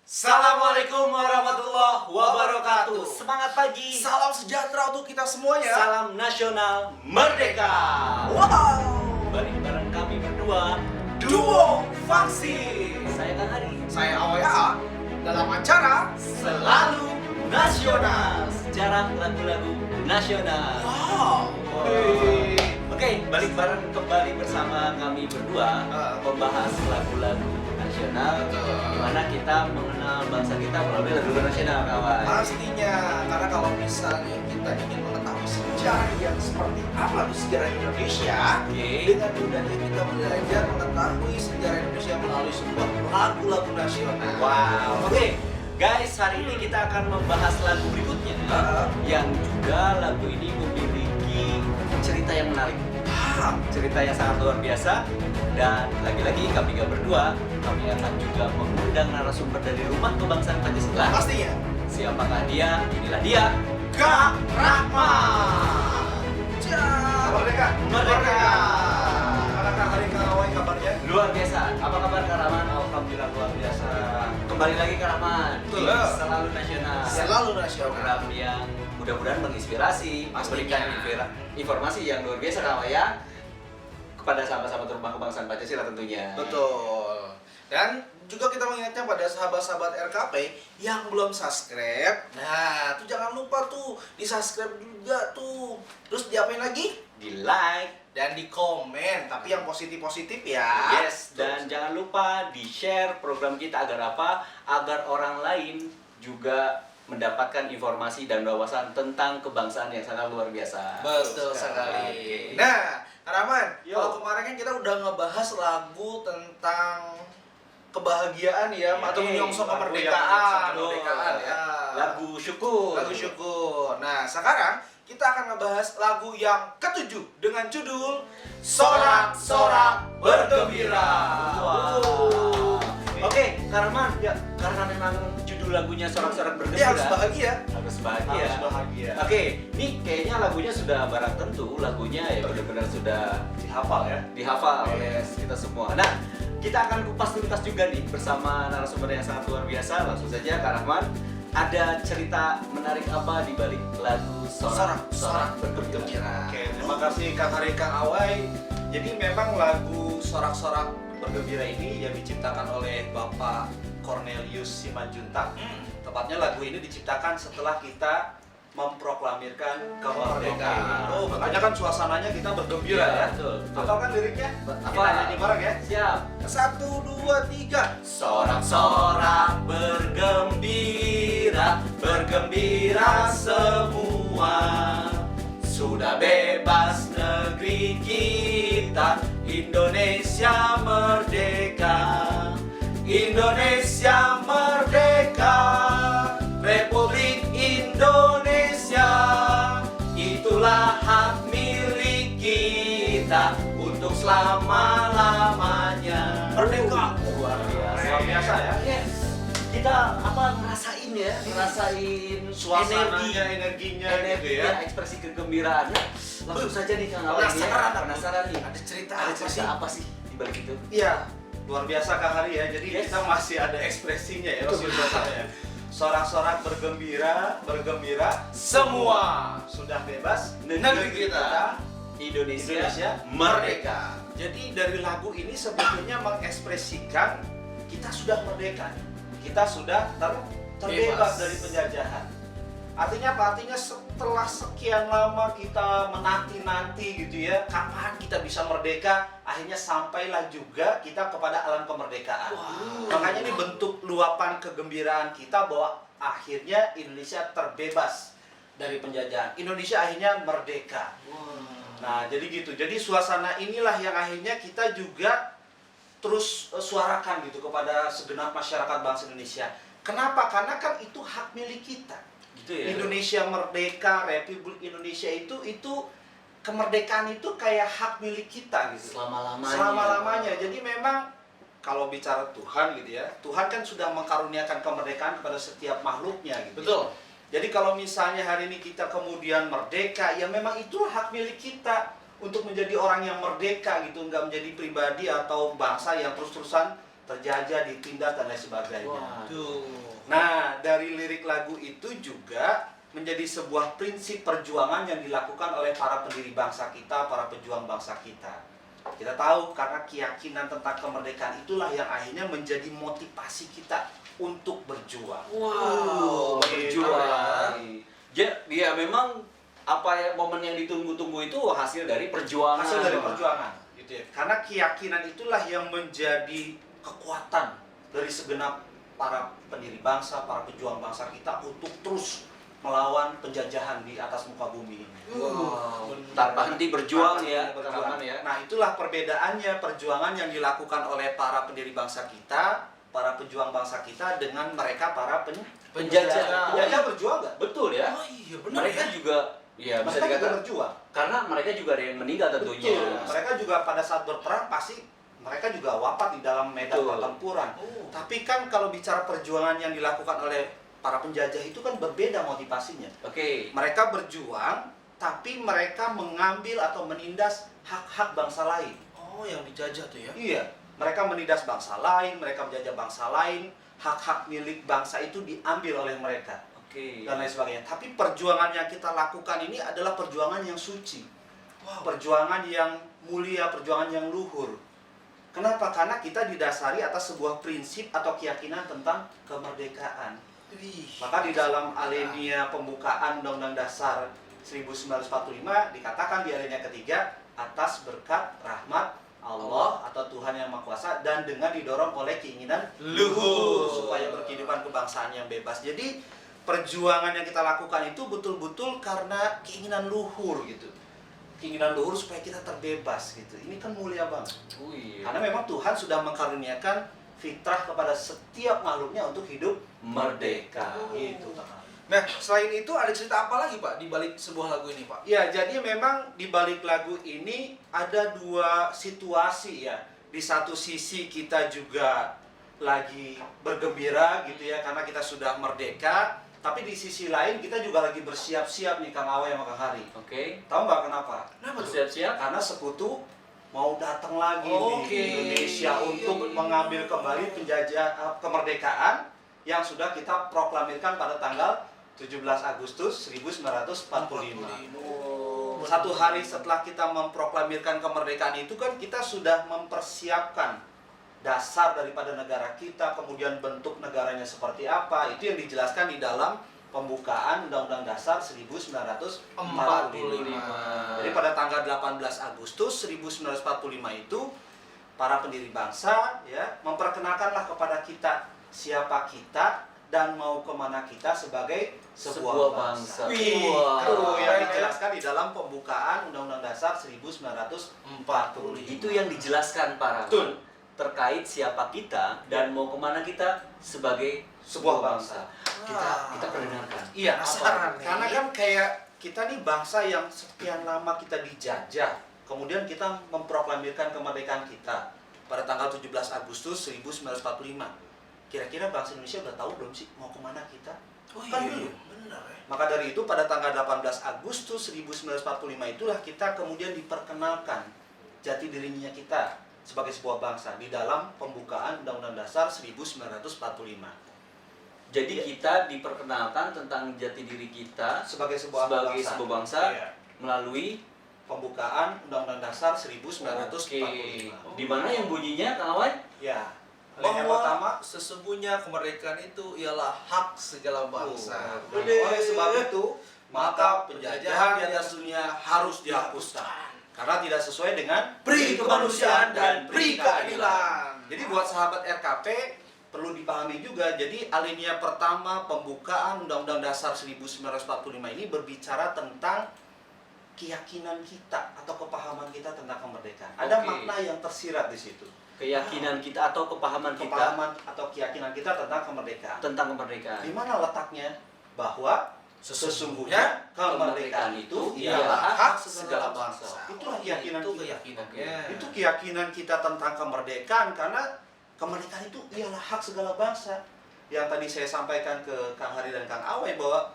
Assalamualaikum warahmatullahi wabarakatuh. Semangat pagi. Salam sejahtera untuk kita semuanya. Salam nasional merdeka. Wow. Balik bareng kami berdua, Duo Faksi. Saya Kang Hari. Saya Awaya. Dalam acara Selalu nasional. Sejarah lagu-lagu nasional. Wow. Oke, balik bareng kembali bersama kami berdua membahas lagu-lagu nasional, di mana kita mengenal bangsa kita melalui lagu nasional, kawan. Pastinya, karena kalau misalnya kita ingin mengetahui sejarah yang seperti apa tuh sejarah Indonesia, dengan mudahnya kita belajar mengetahui sejarah Indonesia melalui sebuah lagu-lagu nasional. Wow. Oke, guys, hari ini kita akan membahas lagu berikutnya, yang juga lagu ini memiliki cerita yang menarik. Cerita yang sangat luar biasa. Dan lagi-lagi kami gak berdua, kami akan juga mengundang narasumber dari Rumah Kebangsaan Pancasila. Pastinya. Siapakah dia? Inilah dia, Kak Rahma. Merdeka. Merdeka. Kak Hari, Kak Awai, kabarnya? Luar biasa. Apa kabar Kak Rahman? Alhamdulillah luar biasa. Kembali lagi Kak Rahman di Betul. Selalu Nasional. Selalu nasional. Program yang mudah-mudahan menginspirasi, memberikan informasi yang luar biasa Kak ya, kepada sahabat-sahabat Rumah Kebangsaan Pancasila tentunya. Betul. Dan juga kita mengingatnya pada sahabat-sahabat RKP yang belum subscribe. Nah, tuh jangan lupa tuh di-subscribe juga tuh. Terus diapain lagi? Di like Dan di komen, tapi yang positif-positif ya. yes, dan jangan lupa di-share program kita agar apa? Agar orang lain juga mendapatkan informasi dan wawasan tentang kebangsaan yang sangat luar biasa. Betul sekali. Nah, Rahman, Yo. kalau kemarin kan kita udah ngebahas lagu tentang kebahagiaan ya, atau menyongsong kemerdekaan, ya. Lagu syukur. Lagu syukur. Nah, sekarang kita akan ngebahas lagu yang ketujuh dengan judul Sorak-Sorak Bergembira. Wow. Oke, Karman, ya, karena memang judul lagunya Sorak-Sorak Bergembira. Ya, harus bahagia. Harus bahagia. Harus bahagia. Oke, ini kayaknya lagunya sudah barang tentu, lagunya ya benar-benar sudah Dihafal ya. dihafal oleh kita semua. Nah, kita akan kupas tuntas juga nih bersama narasumber yang sangat luar biasa. Langsung saja Kak Rahman, ada cerita menarik apa di balik lagu Sorak-Sorak Bergembira? Oke, terima kasih Kang Hari, Kang Awai. Jadi memang lagu Sorak-Sorak Bergembira ini yang diciptakan oleh Bapak Cornelius Simanjuntak. Tepatnya lagu ini diciptakan setelah kita memproklamirkan kemerdekaan. Oh, makanya kan suasananya kita bergembira ya. Betul. Apa kan liriknya? Apa? Kita nyanyi bareng ya. Siap. 1, 2, 3. Sorak-sorak bergembira, bergembira semua. Sudah bebas negeri kita, Indonesia merdeka. Indonesia merdeka, Republik Indonesia. Itulah hak milik kita untuk selama-lamanya. Merdeka. Luar biasa. Luar biasa ya. Yes. Kita ngerasain ya, ngerasain Suasananya, energinya gitu ya. ekspresi kegembiraannya. Langsung saja nih Kang Awai ya. Penasaran nih. Ada cerita Ada apa sih? cerita apa sih di balik itu? Iya, luar biasa Kang Hari ya. Jadi Yes. kita masih ada ekspresinya ya, Betul. masih biasanya. Sorak-sorak bergembira, bergembira semua sudah bebas Negeri kita, Indonesia merdeka. Jadi dari lagu ini sebetulnya mengekspresikan kita sudah merdeka. Kita sudah terbebas Bebas. dari penjajahan. Artinya apa? Artinya setelah sekian lama kita menanti-nanti gitu ya, kapan kita bisa merdeka, akhirnya sampailah juga kita kepada alam kemerdekaan. Makanya ini bentuk luapan kegembiraan kita bahwa akhirnya Indonesia terbebas dari penjajahan. Indonesia akhirnya merdeka. Nah, jadi gitu. Jadi suasana inilah yang akhirnya kita juga terus suarakan gitu kepada segenap masyarakat bangsa Indonesia. Kenapa? Karena kan itu hak milik kita. Gitu ya. Indonesia merdeka, Republik Indonesia itu kemerdekaan itu kayak hak milik kita gitu. Selama-lamanya. Selama-lamanya. Jadi memang kalau bicara Tuhan gitu ya, Tuhan kan sudah mengkaruniakan kemerdekaan kepada setiap makhluknya gitu. Betul. Jadi kalau misalnya hari ini kita kemudian merdeka, ya memang itu hak milik kita untuk menjadi orang yang merdeka gitu, nggak menjadi pribadi atau bangsa yang terus-terusan terjajah, ditindas dan lain sebagainya. Wah. Nah, dari lirik lagu itu juga menjadi sebuah prinsip perjuangan yang dilakukan oleh para pendiri bangsa kita, para pejuang bangsa kita. Kita tahu karena keyakinan tentang kemerdekaan itulah yang akhirnya menjadi motivasi kita untuk berjuang. Wow, Gitu. berjuang. Ya memang apa ya, momen yang ditunggu-tunggu itu hasil dari perjuangan. Hasil dari perjuangan, gitu ya. Karena keyakinan itulah yang menjadi kekuatan dari segenap para pendiri bangsa, para pejuang bangsa kita untuk terus melawan penjajahan di atas muka bumi ini. Wow. Tanpa henti berjuang ya, Berjuang. teman-teman ya. Nah, itulah perbedaannya perjuangan yang dilakukan oleh para pendiri bangsa kita, para pejuang bangsa kita dengan mereka para Penjajah. Penjajah berjuang nggak? Betul ya. Oh iya benar Mereka ya. juga ya bisa Mereka juga dikatakan berjuang. karena mereka juga ada yang meninggal tentunya. Betul. Mereka juga pada saat berperang pasti mereka juga wafat di dalam medan Betul. pertempuran. Oh. Tapi kan kalau bicara perjuangan yang dilakukan oleh para penjajah itu kan berbeda motivasinya. Oke. Mereka berjuang, tapi mereka mengambil atau menindas hak-hak bangsa lain. Oh, yang dijajah tuh ya. Iya, mereka menindas bangsa lain, mereka menjajah bangsa lain, hak-hak milik bangsa itu diambil oleh mereka. Oke. Dan lain sebagainya. Tapi perjuangan yang kita lakukan ini adalah perjuangan yang suci. Wow. Perjuangan yang mulia, perjuangan yang luhur. Kenapa? Karena kita didasari atas sebuah prinsip atau keyakinan tentang kemerdekaan. Wih. Maka di dalam alinea pembukaan Undang-Undang Dasar 1945 dikatakan di alinea ketiga, atas berkat rahmat Allah atau Tuhan Yang Maha Kuasa dan dengan didorong oleh keinginan luhur supaya berkehidupan kebangsaan yang bebas. Jadi perjuangan yang kita lakukan itu betul-betul karena keinginan luhur gitu. Keinginan luhur supaya kita terbebas gitu. Ini kan mulia banget. Oh iya. Karena memang Tuhan sudah mengkaruniakan fitrah kepada setiap makhluknya untuk hidup merdeka. Gitu, Pak. Nah, selain itu ada cerita apa lagi Pak di balik sebuah lagu ini Pak? Ya, jadi memang di balik lagu ini ada dua situasi ya. Di satu sisi kita juga lagi bergembira gitu ya karena kita sudah merdeka. Tapi di sisi lain kita juga lagi bersiap-siap nih Kang Awe sama Kang Hari. Oke. Tahu nggak kenapa? Kenapa tuh? Siap-siap. Karena sekutu mau datang lagi Oke. di Indonesia untuk Iya. mengambil kembali kemerdekaan yang sudah kita proklamirkan pada tanggal 17 Agustus 1945. Oh. Satu hari setelah kita memproklamirkan kemerdekaan itu kan kita sudah mempersiapkan dasar daripada negara kita, kemudian bentuk negaranya seperti apa, itu yang dijelaskan di dalam pembukaan Undang-Undang Dasar 1945. Jadi pada tanggal 18 Agustus 1945 itu para pendiri bangsa ya memperkenalkanlah kepada kita siapa kita dan mau kemana kita sebagai sebuah bangsa. Wih, Itu wah. yang dijelaskan di dalam pembukaan Undang-Undang Dasar 1945. Itu yang dijelaskan para Betul. terkait siapa kita dan mau kemana kita sebagai Sebuah bangsa. Kita perdengarkan. Iya, Penasaran nih. karena kan kayak kita nih bangsa yang sekian lama kita dijajah. Kemudian kita memproklamirkan kemerdekaan kita pada tanggal 17 Agustus 1945. Kira-kira bangsa Indonesia udah tahu belum sih mau kemana kita? Oh Kan iya, belum. benar ya. Maka dari itu pada tanggal 18 Agustus 1945 itulah kita kemudian diperkenalkan jati dirinya kita sebagai sebuah bangsa di dalam pembukaan Undang-Undang Dasar 1945. Jadi kita diperkenalkan tentang jati diri kita Sebagai sebuah bangsa Iya. melalui Pembukaan Undang-Undang Dasar 1945. Di mana yang bunyinya Kang Awai? Ya. Yang pertama, Bahwa sesungguhnya kemerdekaan itu ialah hak segala bangsa. oleh sebab itu maka penjajahan di atas dunia harus dihapuskan karena tidak sesuai dengan Pri kemanusiaan dan pri keadilan. Jadi buat sahabat RKP perlu dipahami juga. Jadi alinea pertama pembukaan Undang-Undang Dasar 1945 ini berbicara tentang keyakinan kita atau kepahaman kita tentang kemerdekaan. Ada Oke. makna yang tersirat di situ. Keyakinan kita atau kepahaman kita Kepahaman atau keyakinan kita tentang kemerdekaan. tentang kemerdekaan. Di mana letaknya? Bahwa sesungguhnya kemerdekaan itu ialah hak segala bangsa. Itulah keyakinan Itu kita. keyakinannya. Itu keyakinan kita tentang kemerdekaan karena kemerdekaan itu ialah hak segala bangsa. Yang tadi saya sampaikan ke Kang Hari dan Kang Awai bahwa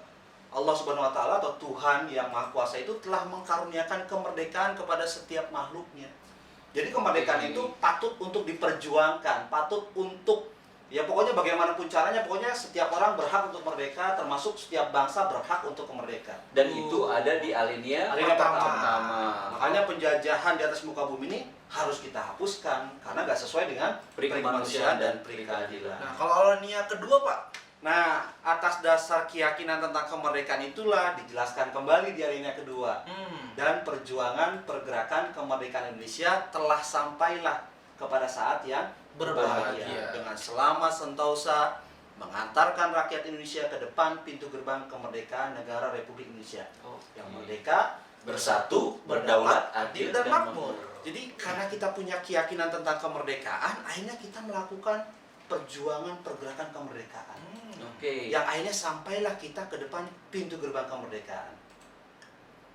Allah Subhanahu wa taala atau Tuhan yang Maha Kuasa itu telah mengkaruniakan kemerdekaan kepada setiap makhluknya. Jadi kemerdekaan itu patut untuk diperjuangkan, patut untuk ya pokoknya bagaimanapun caranya, pokoknya setiap orang berhak untuk merdeka, termasuk setiap bangsa berhak untuk merdeka. Dan itu ada di alinea Alinea pertama. Makanya penjajahan di atas muka bumi ini harus kita hapuskan karena nggak sesuai dengan Peri kemanusiaan dan peri keadilan. Nah, kalau alinea kedua, Pak? Nah, atas dasar keyakinan tentang kemerdekaan itulah dijelaskan kembali di alinea kedua. Dan perjuangan pergerakan kemerdekaan Indonesia telah sampailah kepada saat yang Berbahagia. dengan selamat sentosa mengantarkan rakyat Indonesia ke depan pintu gerbang kemerdekaan negara Republik Indonesia yang merdeka, Bersatu, berdaulat, adil, dan makmur. Jadi karena kita punya keyakinan tentang kemerdekaan, akhirnya kita melakukan perjuangan pergerakan kemerdekaan. Oke. Yang akhirnya sampailah kita ke depan pintu gerbang kemerdekaan.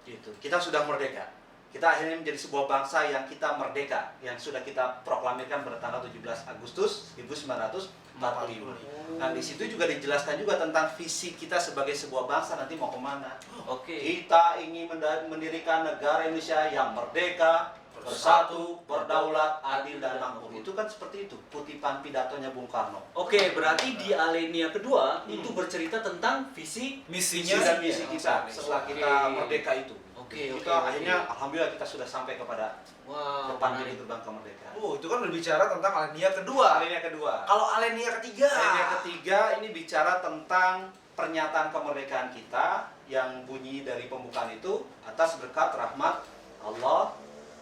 Gitu. Kita sudah merdeka. Kita akhirnya menjadi sebuah bangsa yang kita merdeka, yang sudah kita proklamirkan pada tanggal 17 Agustus 1945. Nah, di situ juga dijelaskan juga tentang visi kita sebagai sebuah bangsa nanti mau kemana. Oke. Kita ingin mendirikan negara Indonesia yang merdeka, bersatu, berdaulat, adil, dan makmur. Itu kan seperti itu, kutipan pidatonya Bung Karno. Oke, berarti di alinea kedua itu bercerita tentang visi Visi dan misi kita setelah kita merdeka itu. Oke, Kita akhirnya alhamdulillah kita sudah sampai kepada Wow, depan menarik. pintu gerbang kemerdekaan. Itu kan berbicara tentang alinea kedua. Alinea kedua. Kalau alinea ketiga? Alinea ketiga ini bicara tentang pernyataan kemerdekaan kita yang bunyi dari pembukaan itu atas berkat rahmat Allah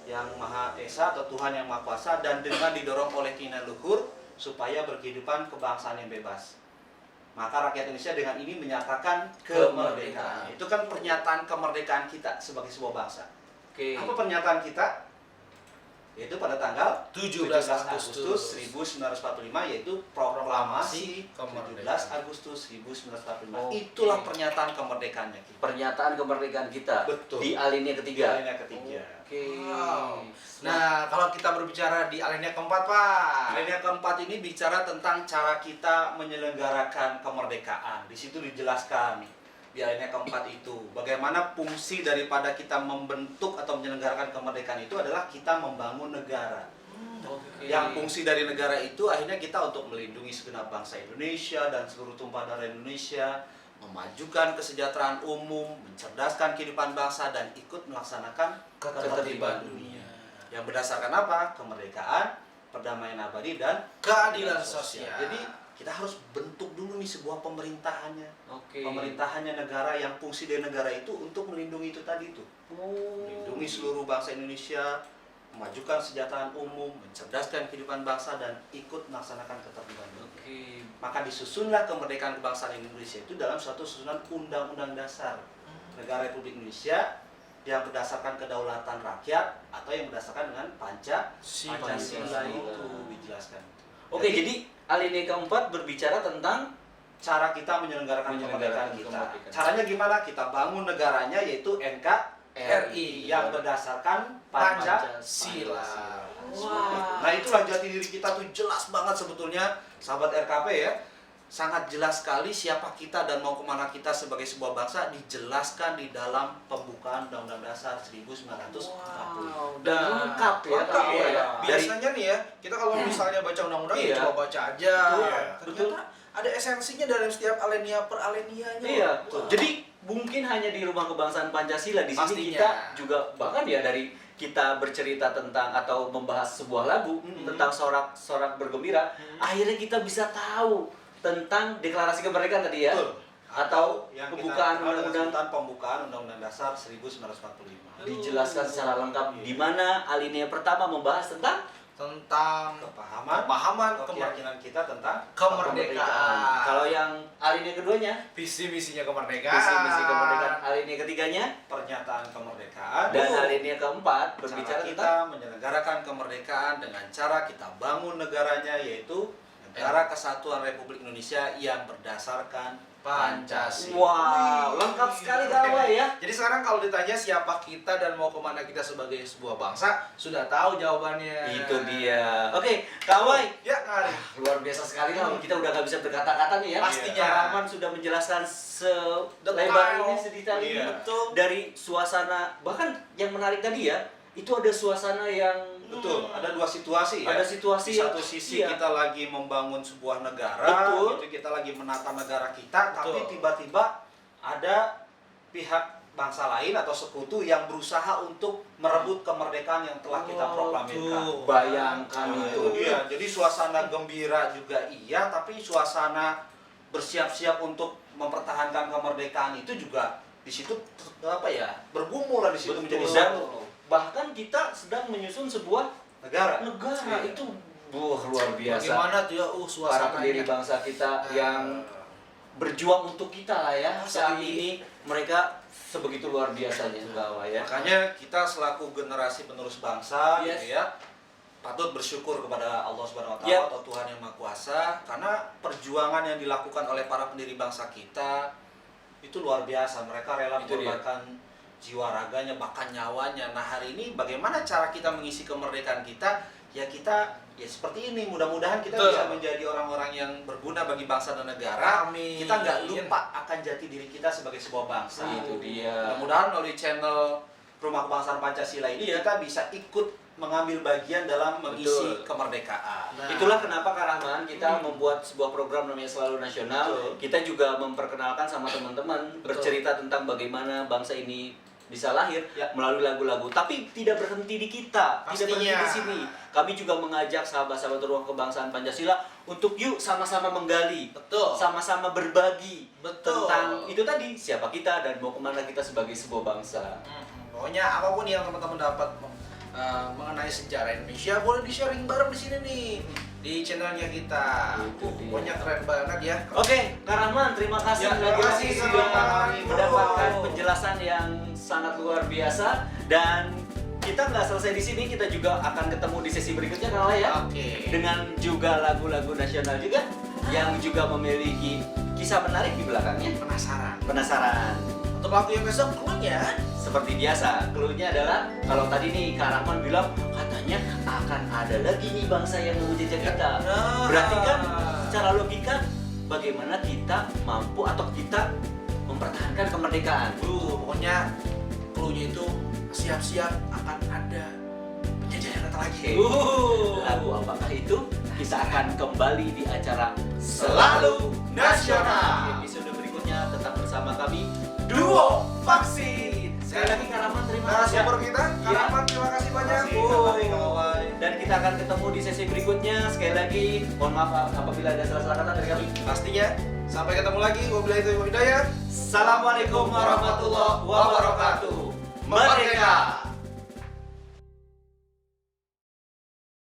yang Maha Esa atau Tuhan yang Maha Kuasa dan dengan didorong oleh keinginan luhur supaya berkehidupan kebangsaan yang bebas. Maka rakyat Indonesia dengan ini menyatakan kemerdekaan. Itu kan pernyataan kemerdekaan kita sebagai sebuah bangsa. Oke. Apa pernyataan kita? Yaitu pada tanggal 17 Agustus 1945 yaitu proklamasi Kemerdekaan. 17 Agustus 1945. Oke. Itulah pernyataan kemerdekaannya kita. Pernyataan kemerdekaan kita Betul. di alinea ketiga. Alinea ketiga. Oke. Wow. Nah, kalau kita berbicara di alinea keempat, Pak. Alinea keempat ini bicara tentang cara kita menyelenggarakan kemerdekaan. Di situ dijelaskan di alinea keempat itu bagaimana fungsi daripada kita membentuk atau menyelenggarakan kemerdekaan itu adalah kita membangun negara. Oke. Yang fungsi dari negara itu akhirnya kita untuk melindungi segenap bangsa Indonesia dan seluruh tumpah darah Indonesia, memajukan kesejahteraan umum, mencerdaskan kehidupan bangsa dan ikut melaksanakan ketertiban dunia. Yang berdasarkan apa? Kemerdekaan, perdamaian abadi dan Keadilan sosial. Jadi kita harus bentuk dulu nih sebuah pemerintahannya. Oke. Pemerintahannya negara yang fungsi dari negara itu untuk melindungi itu tadi itu. Oh. Melindungi seluruh bangsa Indonesia, memajukan kesejahteraan umum, mencerdaskan kehidupan bangsa dan ikut melaksanakan ketertiban dunia. Oke. Maka disusunlah kemerdekaan kebangsaan Indonesia itu dalam suatu susunan Undang-Undang Dasar Negara Republik Indonesia yang berdasarkan kedaulatan rakyat atau yang berdasarkan dengan Pancasila itu dijelaskan. Oke, jadi alinea keempat berbicara tentang cara kita menyelenggarakan kemerdekaan kita. Caranya gimana? Kita bangun negaranya yaitu NKRI yang berdasarkan Pancasila. Wah. Nah, itulah jati diri kita tuh jelas banget sebetulnya, sahabat RKP ya. Sangat jelas sekali siapa kita dan mau kemana kita sebagai sebuah bangsa dijelaskan di dalam pembukaan Undang-Undang Dasar 1945. Dan lengkap ya. Lengkap Kak, ya. Biasanya nih ya, kita kalau misalnya baca undang-undang Iya. ya coba baca aja. Betul. Ternyata ada esensinya dalam setiap alinea per alenianya. Iya. Wah. Jadi mungkin hanya di Rumah Kebangsaan Pancasila di sini Pastinya. kita juga bahkan ya dari kita bercerita tentang atau membahas sebuah lagu tentang sorak-sorak bergembira, akhirnya kita bisa tahu tentang deklarasi kemerdekaan tadi ya. Betul. Atau yang pembukaan kita kenal dengan undang-undang sebutan pembukaan Undang-Undang Dasar 1945. dijelaskan secara lengkap di mana alinea pertama membahas tentang Tentang Pemahaman kemerdekaan. keyakinan kita tentang Kemerdekaan. kalau yang alinea keduanya Visi misinya kemerdekaan. visi misi kemerdekaan, alinea ketiganya pernyataan kemerdekaan dan alinea keempat cara berbicara kita tentang menyelenggarakan kemerdekaan dengan cara kita bangun negaranya yaitu Negara Kesatuan Republik Indonesia yang berdasarkan Pancasila. wow, lengkap sekali kawan ya. Jadi sekarang kalau ditanya siapa kita dan mau kemana kita sebagai sebuah bangsa, sudah tahu jawabannya. Itu dia. Oke, Kawai. Ya, Kak Ari. Luar biasa sekali lah. Kita udah nggak bisa berkata-kata nih ya. Pastinya. Kak Rahman sudah menjelaskan selebar Detail. ini, sedetail ini. Iya. Betul. Dari suasana, bahkan yang menarik tadi ya, itu ada suasana yang Betul, ada dua situasi ya. Ada situasi Di satu sisi iya. kita lagi membangun sebuah negara, Betul. gitu, kita lagi menata negara kita, tapi Betul. tiba-tiba ada pihak bangsa lain atau sekutu yang berusaha untuk merebut kemerdekaan yang telah kita proklamirkan. Tuh. Bayangkan Nah, itu. itu dia. Jadi suasana gembira juga iya, tapi suasana bersiap-siap untuk mempertahankan kemerdekaan itu juga di situ apa ya? Bergumul lah di situ menjadi Dan satu bahkan kita sedang menyusun sebuah negara. negara Iya. itu luar biasa. Bagaimana tuh ya Para suasananya. pendiri bangsa kita yang berjuang untuk kita lah ya. Saat Pasti. ini mereka sebegitu luar biasanya bahwa ya. Makanya kita selaku generasi penerus bangsa Yes. gitu ya, patut bersyukur kepada Allah Subhanahu wa taala Yep. atau Tuhan Yang Maha Kuasa karena perjuangan yang dilakukan oleh para pendiri bangsa kita itu luar biasa. Mereka rela Itu dia. mengorbankan jiwa raganya bahkan nyawanya. Nah, hari ini bagaimana cara kita mengisi kemerdekaan kita? Ya kita ya seperti ini. Mudah-mudahan kita Betul. bisa menjadi orang-orang yang berguna bagi bangsa dan negara. Amin. Kita nggak lupa akan jati diri kita sebagai sebuah bangsa. Itu dia. Mudah-mudahan melalui channel Rumah Kebangsaan Pancasila ini Iya. kita bisa ikut mengambil bagian dalam mengisi Betul. kemerdekaan. Nah. Itulah kenapa Kak Rahman kita membuat sebuah program namanya Selalu Nasional. Betul. Kita juga memperkenalkan sama teman-teman bercerita tentang bagaimana bangsa ini bisa lahir Ya. melalui lagu-lagu. Tapi tidak berhenti di kita, tidak berhenti Pastinya. di sini. Kami juga mengajak sahabat-sahabat Ruang Kebangsaan Pancasila untuk yuk sama-sama menggali, Betul. sama-sama berbagi Betul. tentang itu tadi siapa kita dan mau kemana kita sebagai sebuah bangsa. Pokoknya apapun yang teman-teman dapat mengenai sejarah Indonesia boleh di-sharing bareng di sini nih di channelnya kita. Itu dia. Pokoknya keren banget ya. Oke, Kak Rahman, terima kasih Ya, terima lagi-lagi kasih, sudah Kak. mendapatkan penjelasan yang sangat luar biasa dan kita nggak selesai di sini, kita juga akan ketemu di sesi berikutnya Kak Lala ya. Oke. Dengan juga lagu-lagu nasional juga yang juga memiliki kisah menarik di belakangnya. Penasaran. Penasaran? Untuk lagu yang besok clue-nya Seperti biasa, clue-nya adalah kalau tadi nih Kak Rahman bilang katanya akan ada lagi nih bangsa yang menjajah kita. Nah. Berarti kan secara logika bagaimana kita mampu atau kita mempertahankan kemerdekaan. pokoknya clue-nya itu siap-siap akan ada penjajahan yang datang lagi. Lagu apakah itu? Kita akan kembali di acara Selalu Nasional. Di episode berikutnya tetap bersama kami Duo Vaksin. Sekali lagi Kak Rahman terima Nah, kasih. super kita, Kak Iya. Rahman, terima kasih banyak. Terima kasih, Kak Wai, Kak Wai. Dan kita akan ketemu di sesi berikutnya. Sekali lagi mohon maaf apabila ada salah-salah kata dari kami. Pastinya sampai ketemu lagi. Wabillahi taufiq wal hidayah. Assalamualaikum warahmatullahi wabarakatuh. Merdeka!